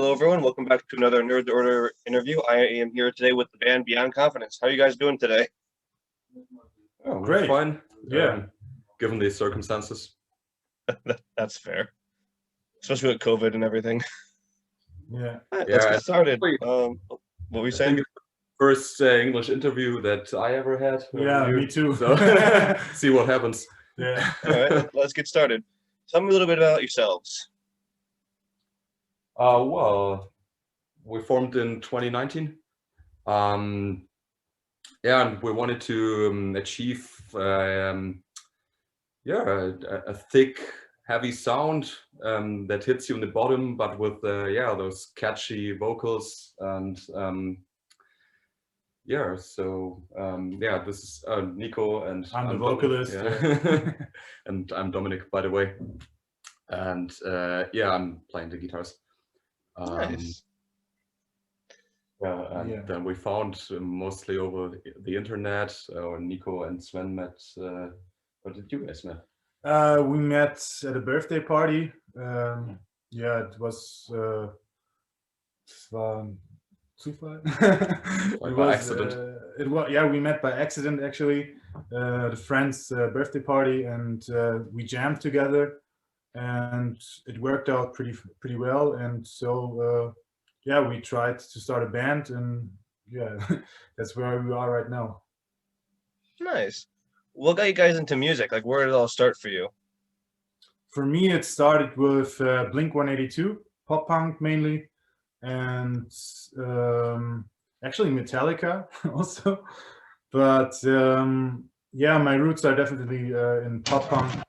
Hello, everyone. Welcome back to another Nerd Order interview. I am here today with the band Beyond Confidence. How are you guys doing today? Oh, we're Great. fine. Yeah. Given the circumstances. That's fair, especially with COVID and everything. Yeah. All right, let's Yeah, get started. wait. What were you I saying? think it's the first English interview that I ever had. Yeah, me too. So see what happens. Yeah. All right, let's get started. Tell me a little bit about yourselves. Well, we formed in 2019. Yeah, and we wanted to achieve a thick, heavy sound that hits you in the bottom, but with those catchy vocals and this is Nico, and I'm the Dominic, vocalist. yeah. And I'm Dominic, by the way. And I'm playing the guitars. Nice. Then we found mostly over the internet, or Nico and Sven met. What did you guys met? We met at a birthday party. It was Zufall. It was accident. We met by accident actually. The friend's birthday party, and we jammed together, and it worked out pretty well. And so we tried to start a band, and that's where we are right now. Nice. What got you guys into music? Like, where did it all start for you? For me, it started with Blink-182, pop punk mainly, and actually Metallica also. But my roots are definitely in pop punk.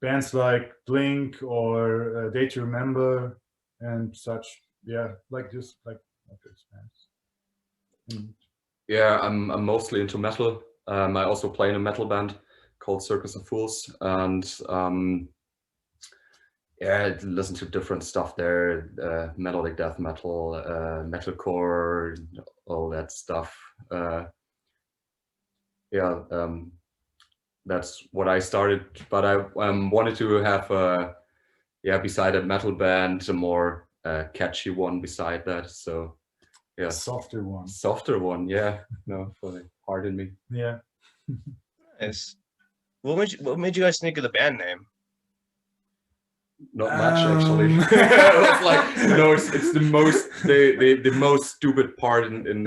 Bands like Blink or Day to Remember and such. Yeah, like this bands. And Yeah, I'm mostly into metal. I also play in a metal band called Circus of Fools, and I listen to different stuff there, melodic death metal, metalcore, all that stuff. That's what I started, but I wanted to have beside a metal band, a more catchy one beside that. So yeah, softer one. Softer one, yeah. No, for the heart in me. Yeah. Nice. What made you guys think of the band name? Not much, actually. It's like it's the most stupid part in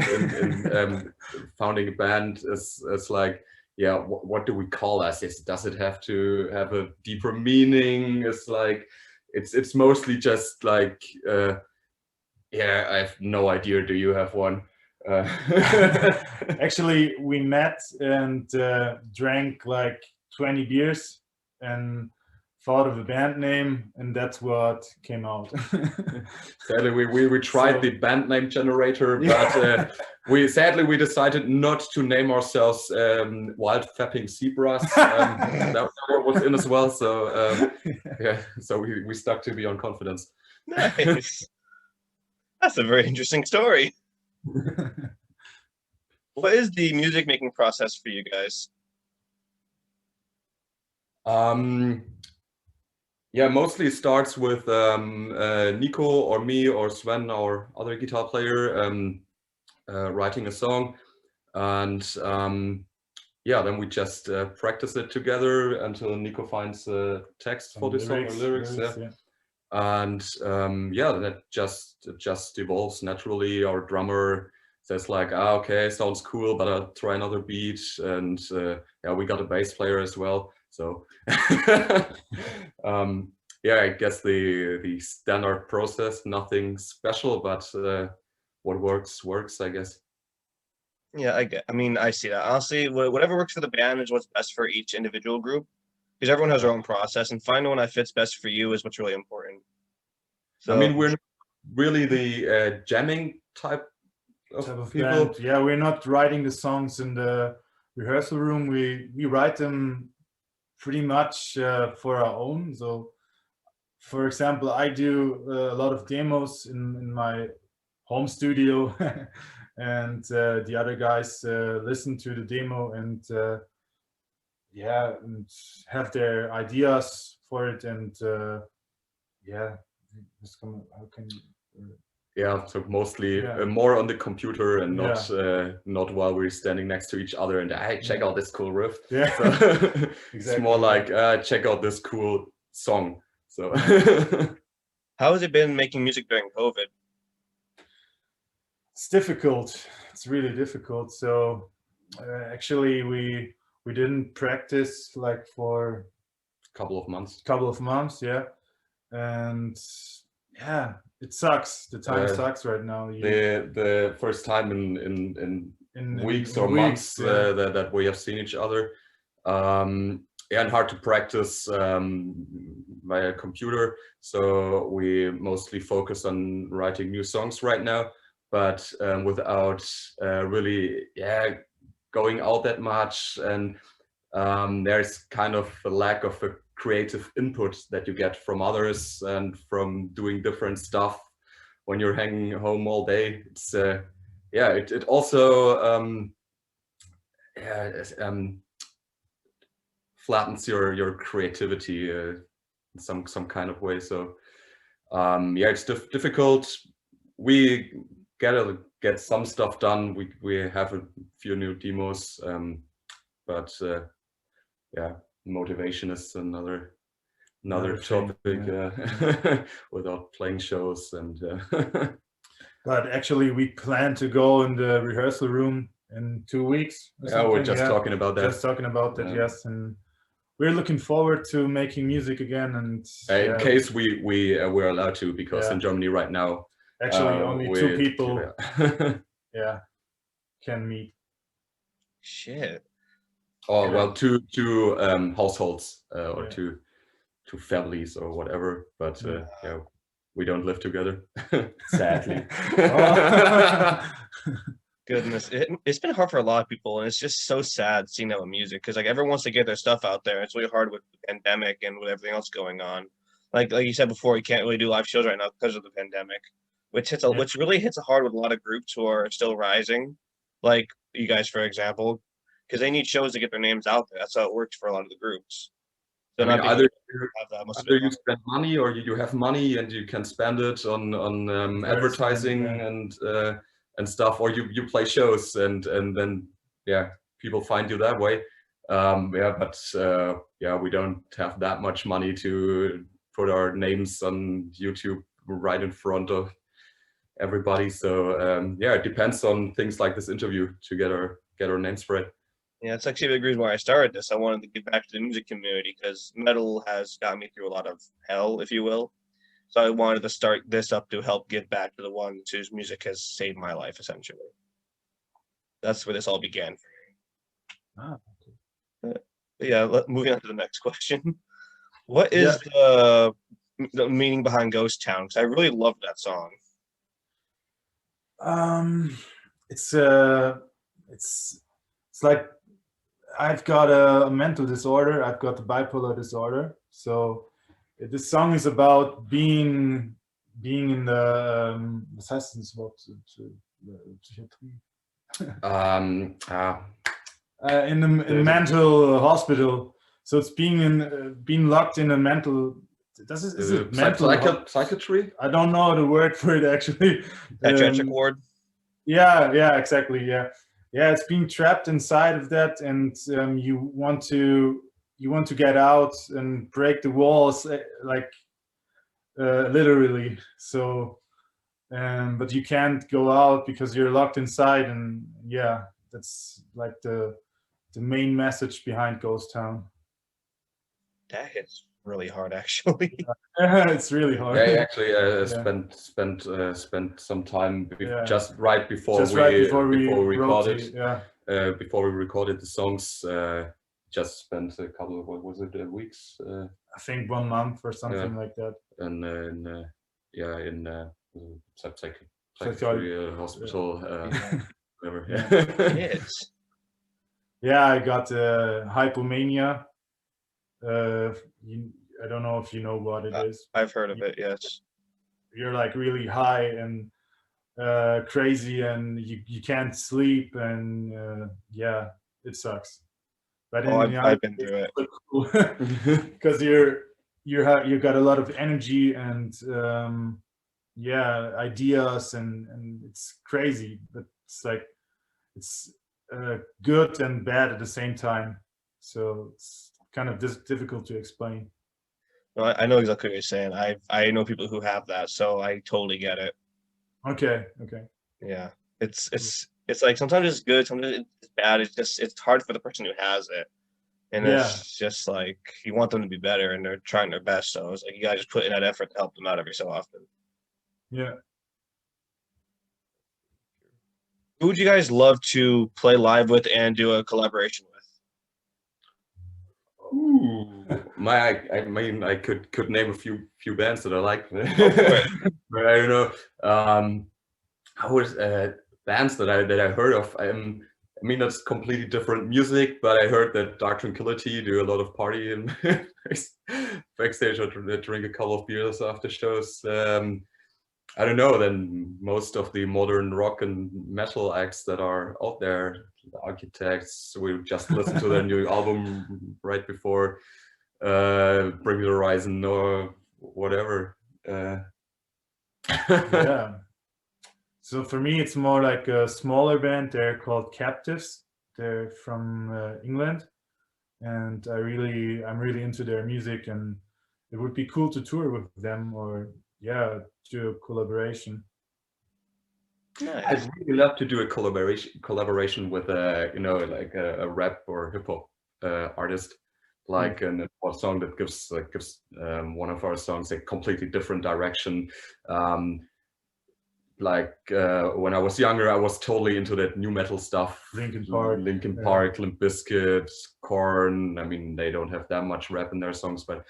founding a band is like, what do we call us? Does it have to have a deeper meaning? It's like it's mostly just like I have no idea. Do you have one? Actually, we met and drank like 20 beers and thought of a band name, and that's what came out. Sadly, we tried the band name generator, but we decided not to name ourselves Wild Fapping Zebras. That was in as well, so so we stuck to Beyond Confidence. Nice. That's a very interesting story. What is the music making process for you guys? Mostly starts with Nico or me or Sven, our other guitar player, writing a song, and then we just practice it together until Nico finds a text for the song or lyrics. And that just evolves naturally. Our drummer says like, okay, sounds cool, but I'll try another beat, and we got a bass player as well. So I guess the standard process, nothing special, but what works, I guess. Yeah, I see that. Honestly, whatever works for the band is what's best for each individual group, because everyone has their own process, and finding one that fits best for you is what's really important. So, I mean, we're not really the jamming type of people. Band. Yeah, we're not writing the songs in the rehearsal room. We write them pretty much for our own. So, for example, I do a lot of demos in my home studio, and the other guys listen to the demo and and have their ideas for it, and how can you? Yeah, so mostly Yeah. more on the computer and not Yeah. not while we're standing next to each other and hey, check Yeah. out this cool riff. Yeah. So it's more like check out this cool song. So How has it been making music during COVID? It's difficult. It's really difficult. So actually, we didn't practice like for couple of months. Yeah, and yeah, it sucks. The time sucks right now. The first time in weeks or months yeah. that we have seen each other. And hard to practice via computer. So we mostly focus on writing new songs right now, but without really going out that much. And there's kind of a lack of a creative input that you get from others and from doing different stuff when you're hanging home all day. It's it also flattens your creativity in some kind of way. So it's difficult. We get some stuff done. We have a few new demos, but motivation is another topic without playing shows and but actually we plan to go in the rehearsal room in 2 weeks we're just talking about that. Yes, and we're looking forward to making music again. And in case we're allowed to, because in Germany right now actually only 2 people can meet. Shit. Oh well, two households or two families or whatever, but we don't live together, sadly. Goodness, it's been hard for a lot of people, and it's just so sad seeing that with music, because like everyone wants to get their stuff out there. It's really hard with the pandemic and with everything else going on. Like you said before, you can't really do live shows right now because of the pandemic, which really hits hard with a lot of groups who are still rising, like you guys, for example, because they need shows to get their names out there. That's how it works for a lot of the groups. So I mean, either you spend money or you have money and you can spend it on advertising and stuff, or you play shows and then people find you that way. We don't have that much money to put our names on YouTube right in front of everybody. So it depends on things like this interview to get our name spread. Yeah, it's actually the reason why I started this. I wanted to give back to the music community because metal has got me through a lot of hell, if you will. So I wanted to start this up to help give back to the ones whose music has saved my life, essentially. That's where this all began for me. Moving on to the next question. What is the meaning behind Ghost Town? Because I really love that song. It's like I've got a mental disorder. I've got the bipolar disorder. So this song is about being in the was heißt das Wort? Psychiatrie. In the mental hospital. So it's being locked in a mental. Is it mental psychiatry? I don't know the word for it actually. Psychiatric ward. Yeah, exactly. Yeah, it's being trapped inside of that, and you want to get out and break the walls, like literally. So, but you can't go out because you're locked inside, and that's like the main message behind Ghost Town. That hits really hard, actually. It's really hard. Yeah, actually, spent some time just right before we recorded. Before we recorded the songs, just spent a couple of weeks? I think 1 month or something like that. And in psychiatry hospital, whatever. Yes. Yeah, I got hypomania. I don't know if you know what it is. I've heard of it, yes. You're like really high and crazy, and you can't sleep, and it sucks. But I've been through it. Because you're you got a lot of energy and yeah, ideas, and it's crazy, but it's like it's good and bad at the same time. So it's kind of difficult to explain. No, I know exactly what you're saying. I know people who have that, so I totally get it. Okay, okay. Yeah, it's like sometimes it's good, sometimes it's bad. It's hard for the person who has it, and Yeah, it's just like you want them to be better, and they're trying their best. So it's like you gotta just put in that effort to help them out every so often. yeah. Who would you guys love to play live with and do a collaboration with? Ooh, I mean, I could name a few bands that I like, Go for it. but I don't know. I was bands that I heard of. I mean, that's completely different music, but I heard that Dark Tranquillity do a lot of partying backstage or drink a couple of beers after shows. I don't know. Then most of the modern rock and metal acts that are out there, the Architects, we just listened to their new album right before Bring Me the Horizon or whatever. Yeah. So for me, it's more like a smaller band. They're called Captives. They're from England, and I'm really into their music, and it would be cool to tour with them, or yeah, do a collaboration. Nice. I'd really love to do a collaboration with you know, like a rap or hip hop artist, like a song that gives one of our songs a completely different direction. Like when I was younger, I was totally into that new metal stuff. Linkin Park. Linkin Park, Limp Bizkit, Korn. I mean, they don't have that much rap in their songs, but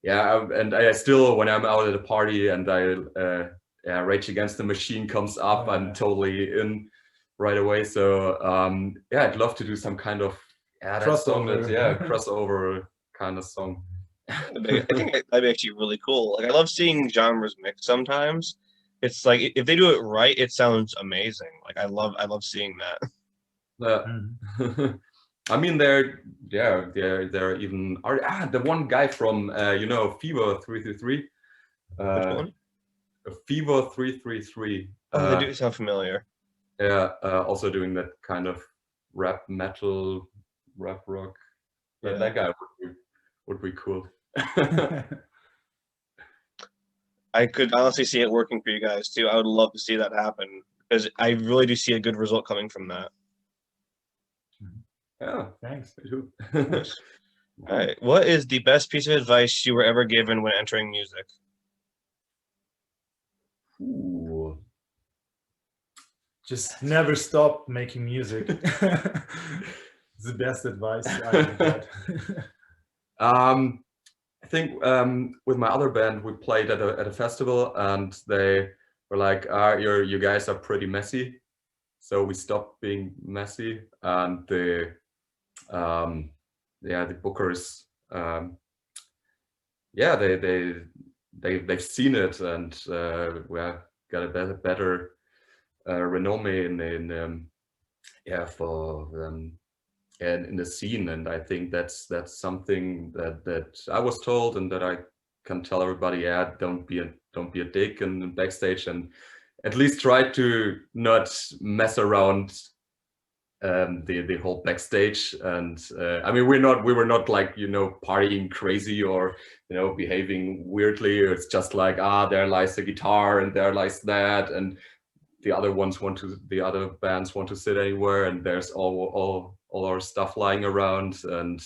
yeah. And I still, when I'm out at a party and yeah, Rage Against the Machine comes up, I'm totally in right away. So yeah, I'd love to do some kind of that song that's crossover kind of song. I think that'd be actually really cool. Like I love seeing genres mix sometimes. It's like if they do it right, it sounds amazing. Like I love seeing that. I mean, they're even the one guy from you know, Fever 333. Which one? Fever 333. Oh, they do sound familiar. Yeah, also doing that kind of rap metal, rap rock. Yeah. That guy would be cool. I could honestly see it working for you guys too. I would love to see that happen because I really do see a good result coming from that. Yeah, thanks. I do. All right. What is the best piece of advice you were ever given when entering music? Ooh. Just never stop making music. It's the best advice I ever got. I think with my other band, we played at a festival, and they were like, you guys are pretty messy. So we stopped being messy, and the bookers, yeah, they've seen it, and we got a better renomme in yeah, for and in the scene. And I think that's something that I was told, and that I can tell everybody. Yeah, don't be a dick in backstage, and at least try to not mess around the whole backstage. And I mean, we were not like, you know, partying crazy or, you know, behaving weirdly. It's just like, there lies the guitar and there lies that, and the other bands want to sit anywhere, and there's all our stuff lying around. And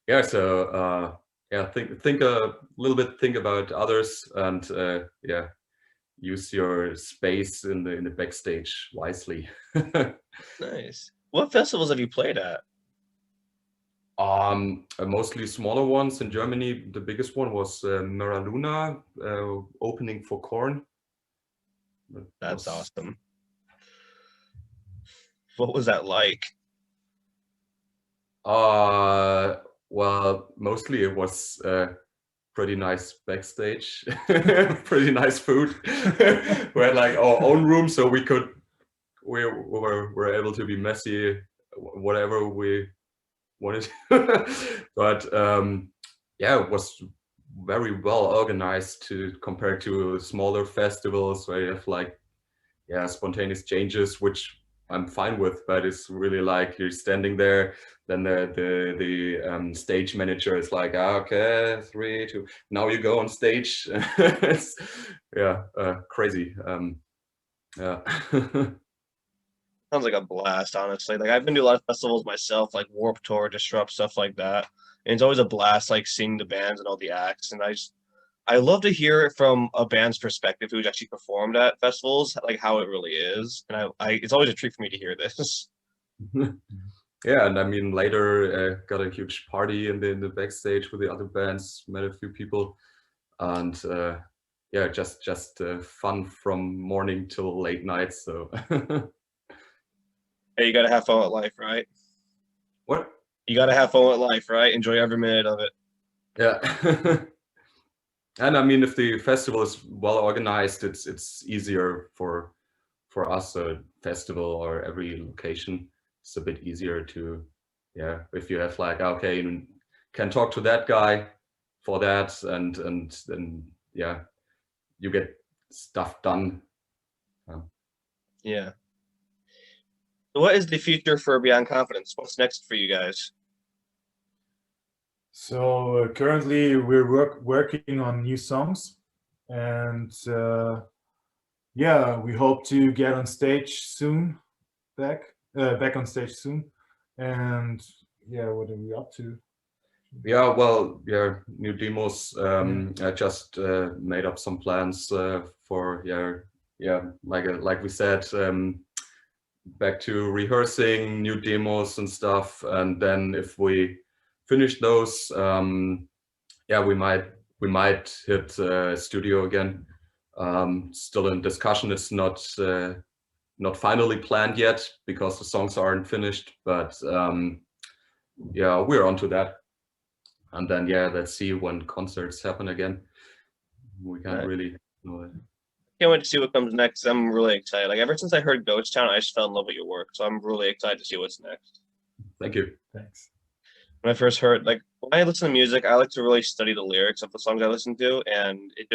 yeah, so yeah, think a little bit, think about others, and yeah, use your space in the backstage wisely. Nice. What festivals have you played at? Mostly smaller ones in Germany. The biggest one was Mera Luna, opening for Korn. That's awesome. What was that like? Well, mostly it was pretty nice backstage, pretty nice food. We had like our own room, so we were able to be messy, whatever we wanted. But yeah, it was very well organized to compare to smaller festivals where you have like, yeah, spontaneous changes, which I'm fine with, but it's really like you're standing there, then the stage manager is like, ah, okay, 3, 2, now you go on stage. It's, yeah, crazy. Yeah. Sounds like a blast, honestly. Like I've been to a lot of festivals myself, like Warped Tour, Disrupt, stuff like that. And it's always a blast, like seeing the bands and all the acts. And I love to hear it from a band's perspective who's actually performed at festivals, like how it really is. And it's always a treat for me to hear this. Yeah, and I mean later got a huge party in the backstage with the other bands, met a few people, and yeah, just fun from morning till late night. So Hey, you gotta have fun with life, right? what? You gotta have fun with life, right? Enjoy every minute of it. Yeah. And I mean, if the festival is well organized, it's easier for us. A festival or every location, it's a bit easier to, yeah. If you have like, okay, you can talk to that guy for that, and then yeah, you get stuff done. Yeah. So what is the future for Beyond Confidence? What's next for you guys? So currently we're working on new songs, and yeah, we hope to get on stage soon, back on stage soon, and yeah, what are we up to? Yeah, well, yeah, new demos. I just made up some plans for, yeah, like we said, back to rehearsing new demos and stuff. And then if we finish those, yeah, we might hit studio again. Still in discussion. It's not finally planned yet because the songs aren't finished, but yeah, we're onto that. And then, yeah, let's see when concerts happen again. We can't really know it. Can't wait to see what comes next. I'm really excited. Like ever since I heard Ghost Town, I just fell in love with your work. So I'm really excited to see what's next. Thank you. Thanks. When I first heard, like when I listen to music, I like to really study the lyrics of the songs I listen to, and it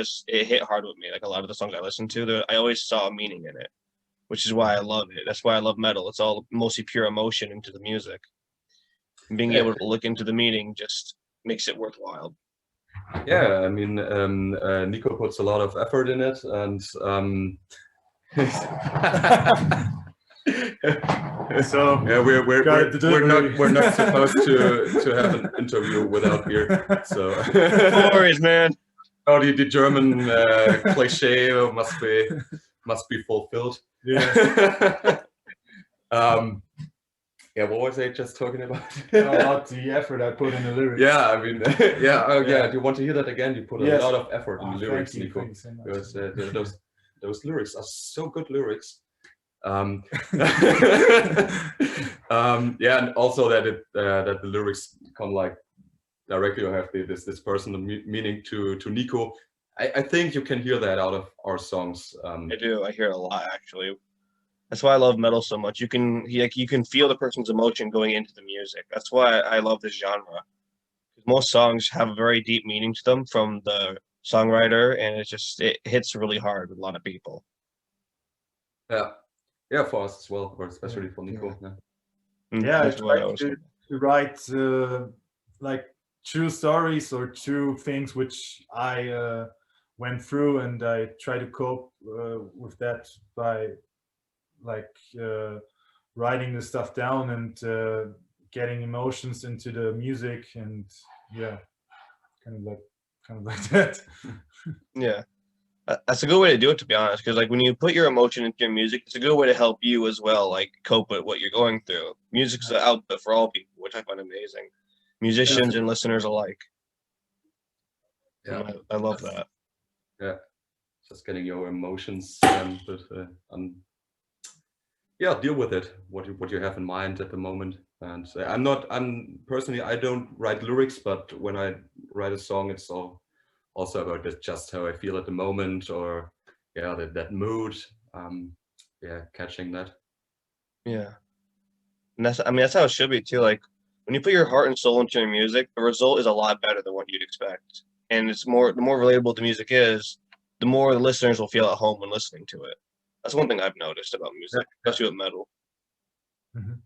hit hard with me. Like a lot of the songs I listen to, I always saw a meaning in it, which is why I love it. That's why I love metal. It's all mostly pure emotion into the music. And being able to look into the meaning just makes it worthwhile. Yeah, I mean, Nico puts a lot of effort in it, and so yeah, we're not supposed to have an interview without beer. So No worries, man. Oh, the German cliche must be fulfilled. Yeah. Yeah, what was I just talking about? About the effort I put in the lyrics. Yeah, I mean, yeah, yeah. Do you want to hear that again? You put a lot of effort in the lyrics, Nico. Thank you so much. Because those lyrics are so good lyrics. Yeah, and also that the lyrics come like directly or have this personal meaning to Nico. I think you can hear that out of our songs. I do. I hear it a lot, actually. That's why I love metal so much. You can feel the person's emotion going into the music. That's why I love this genre. Most songs have a very deep meaning to them from the songwriter, and it hits really hard with a lot of people. Yeah, yeah, for us as well, or especially for Nico. Yeah, I try to write like true stories or true things which I went through, and I try to cope with that by like writing the stuff down and getting emotions into the music, and yeah, kind of like that. Yeah, that's a good way to do it, to be honest, because like when you put your emotion into your music, it's a good way to help you as well, like cope with what you're going through. Music's an outlet for all people, which I find amazing, musicians and listeners alike. Yeah, I love that. Yeah, just getting your emotions yeah, deal with it. What you have in mind at the moment. And I'm personally, I don't write lyrics, but when I write a song, it's also about just how I feel at the moment, or yeah, that mood. Yeah, catching that. Yeah, and that's how it should be too. Like when you put your heart and soul into your music, the result is a lot better than what you'd expect. And the more relatable the music is, the more the listeners will feel at home when listening to it. That's one thing I've noticed about music, especially with metal. Mhm.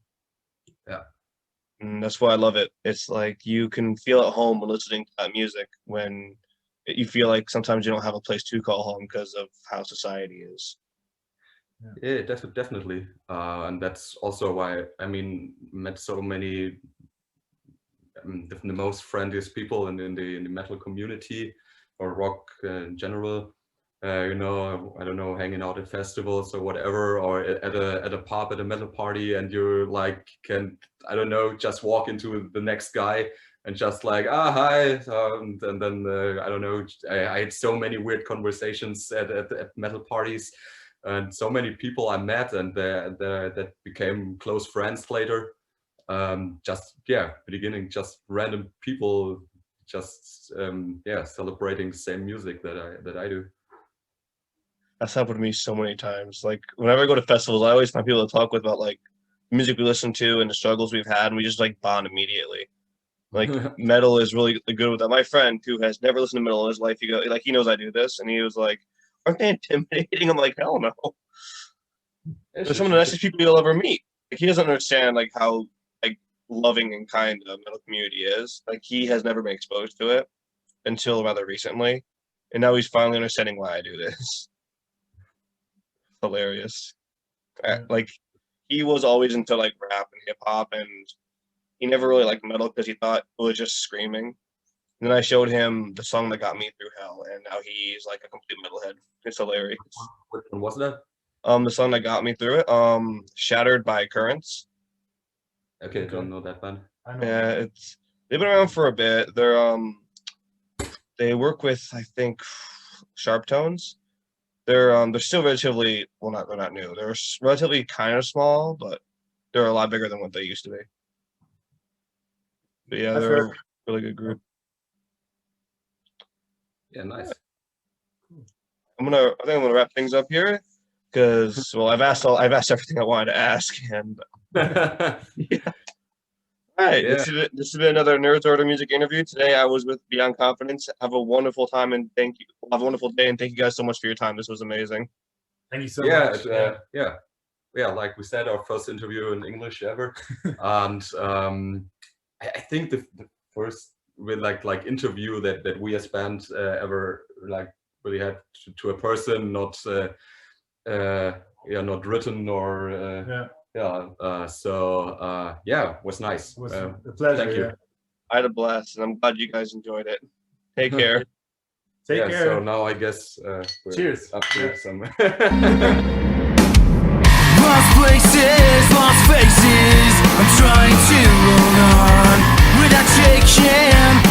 And that's why I love it. It's like you can feel at home when listening to that music when you feel like sometimes you don't have a place to call home because of how society is. Yeah, definitely. And that's also why, I mean, met so many the most friendliest people in the metal community or rock in general. You know, I don't know, hanging out at festivals or whatever, or at a pub at a metal party, and you like can, I don't know, just walk into the next guy and just like, ah, hi, and then I don't know, I had so many weird conversations at metal parties, and so many people I met, and that became close friends later. Just beginning, just random people, just celebrating the same music that I do. That's happened to me so many times. Like whenever I go to festivals, I always find people to talk with about like music we listen to and the struggles we've had, and we just like bond immediately. Like metal is really good with that. My friend who has never listened to metal in his life, he knows I do this, and he was like, "Aren't they intimidating?" I'm like, "Hell no." They're some of the nicest people you'll ever meet. Like he doesn't understand like how like loving and kind the metal community is. Like he has never been exposed to it until rather recently, and now he's finally understanding why I do this. Hilarious. Like he was always into like rap and hip hop, and he never really liked metal because he thought it was just screaming. And then I showed him the song that got me through hell, and now he's like a complete metalhead. It's hilarious. Which one was that? The song that got me through it, Shattered by Currents. Okay, don't know that band. Yeah, they've been around for a bit. They work with, I think, Sharp Tones. They're still relatively, well, they're not new. They're relatively kind of small, but they're a lot bigger than what they used to be. But yeah, they're a really good group. Yeah, nice. I think I'm gonna wrap things up here because, well, I've asked everything I wanted to ask, and yeah. All right, Yeah. this has been another Nerds Order Music interview. Today I was with Beyond Confidence. Have a wonderful time and thank you. Have a wonderful day and thank you guys so much for your time. This was amazing. Thank you so much. Yeah, like we said, our first interview in English ever, and I think the first with like interview that we as band ever like really had to a person, not not written or it was nice. It was a pleasure. Thank you. I had a blast, and I'm glad you guys enjoyed it. Take care. Take care. So now I guess cheers. Up to some. Lost places, lost faces. I'm trying to hold on without shaking.